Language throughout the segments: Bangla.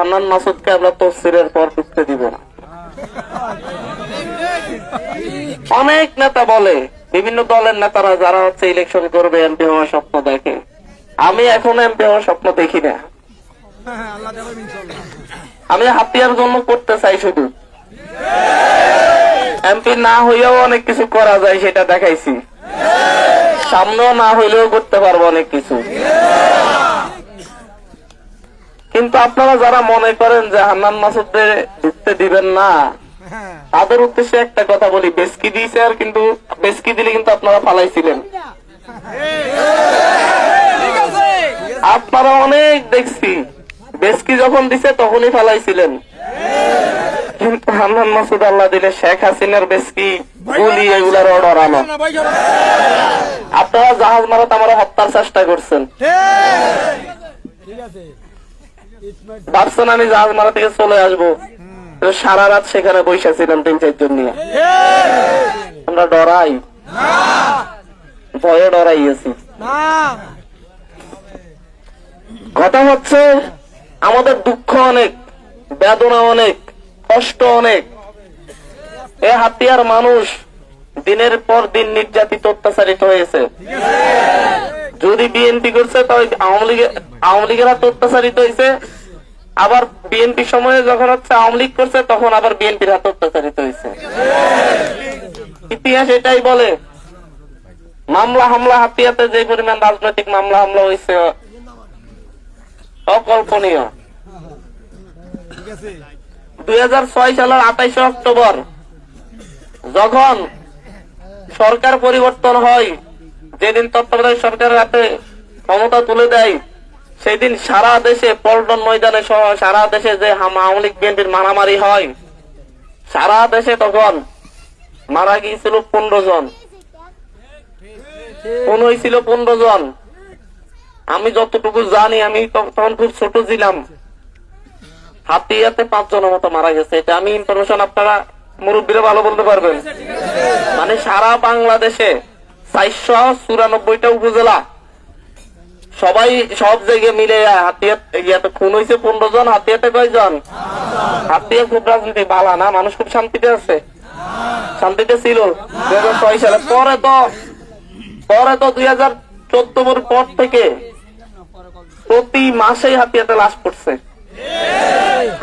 হান্নান মাসুদকে আমরা তফসিরের পর ঢুকতে দিব না। অনেক নেতা বলে, বিভিন্ন দলের নেতারা যারা হচ্ছে ইলেকশন করবে এমপি হওয়ার স্বপ্ন দেখে। আমি এখনো এমপি হওয়ার স্বপ্ন দেখি না। আমি হাতিয়ার জন্য করতে চাই, শুধু এমপি না হইলেও অনেক কিছু করা যায় সেটা দেখাইছি, সামনেও না হইলেও করতে পারবো অনেক কিছু। কিন্তু আপনারা যারা মনে করেন যে হান্নান মাসুদকে ঢুকতে দিবেন না, তাদের উদ্দেশ্যে একটা কথা বলি, বেসকি দিয়েছে, আর কিন্তু বেসকি দিলে কিন্তু আপনারা ফালাইছিলেন। আপনারা অনেক দেখছি বেসকি যখন দিছে তখনই ফালাইছিলেন, কিন্তু হান্নান মাসুদ আল্লাহ দিলে শেখ হাসিনার বেসকি গুলি এগুলার ডরানো। আপনারা জাহাজ মারাত আমরা হত্যার চেষ্টা করছেন, ভাবছেন আমি জাহাজ মারা থেকে চলে আসবো, সারা রাত সেখানে বসেছিলাম 3-4 জন নিয়ে। আমরা ডরাই, ভয়ে ডরাইছি। কথা হচ্ছে আমাদের দুঃখ অনেক, বেদনা অনেক, কষ্ট অনেক। এ হাতিয়ার মানুষ দিনের পর দিন নির্যাতিত, অত্যাচারিত হয়েছে। যদি বিএনপি করছে তাহলে আওয়ামী লীগের হাতে অত্যাচারিত হয়েছে, আবার বিএনপি সময়ে যখন হচ্ছে আওয়ামী লীগ করছে তখন আবার বিএনপির হাতে অত্যাচারিত হয়েছে। ইতিহাস এটাই বলে। মামলা হামলা হাতিয়াতে যে পরিমাণ রাজনৈতিক মামলা হামলা হয়েছে অকল্পনীয়। 2006 সালের 28 অক্টোবর যখন সরকার পরিবর্তন হয়, যেদিন তত্ত্বাবধায়ক সরকারের হাতে ক্ষমতা তুলে দেয়, সেদিন সারা দেশে পল্টন ময়দানে সহ সারা দেশে যে আওয়ামী লীগ বিএনপির মারামারি হয়, সারা দেশে তখন মারা গিয়েছিল 15 জন, খুন হয়েছিল 15 জন। আমি যতটুকু জানি, আমি তখন খুব ছোট ছিলাম, হাতিয়াতে 5 জনের মতো মারা গেছে। এটা আমি ইনফরমেশন, আপনারা মুরব্বীরা ভালো বলতে পারবেন। মানে সারা বাংলাদেশে 494টা উপজেলা, সবাই সব জায়গায় মিলে হাতিয়াতে খুন হয়েছে 15 জন। হাতিয়াতে কয়জন? হাতিয়া খুব রাজনীতি ভালো না, মানুষ খুব শান্তিতে আছে, শান্তিতে ছিল 2006 সালে। পরে তো 2014 পর থেকে প্রতি মাসেই হাতিয়াতে লাশ পড়ছে,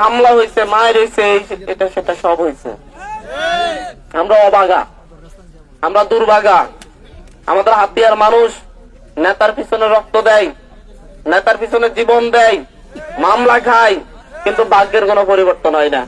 হামলা হয়েছে, মায়ের হয়েছে, এটা সেটা সব হয়েছে। আমরা অবাগা, আমরা দুর্ভাগা। আমাদের হাতিয়ার মানুষ নেতার পিছনে রক্ত দেয়, নেতার পিছনে জীবন দেয়, মামলা খায়, কিন্তু ভাগ্যের কোনো পরিবর্তন হয় না।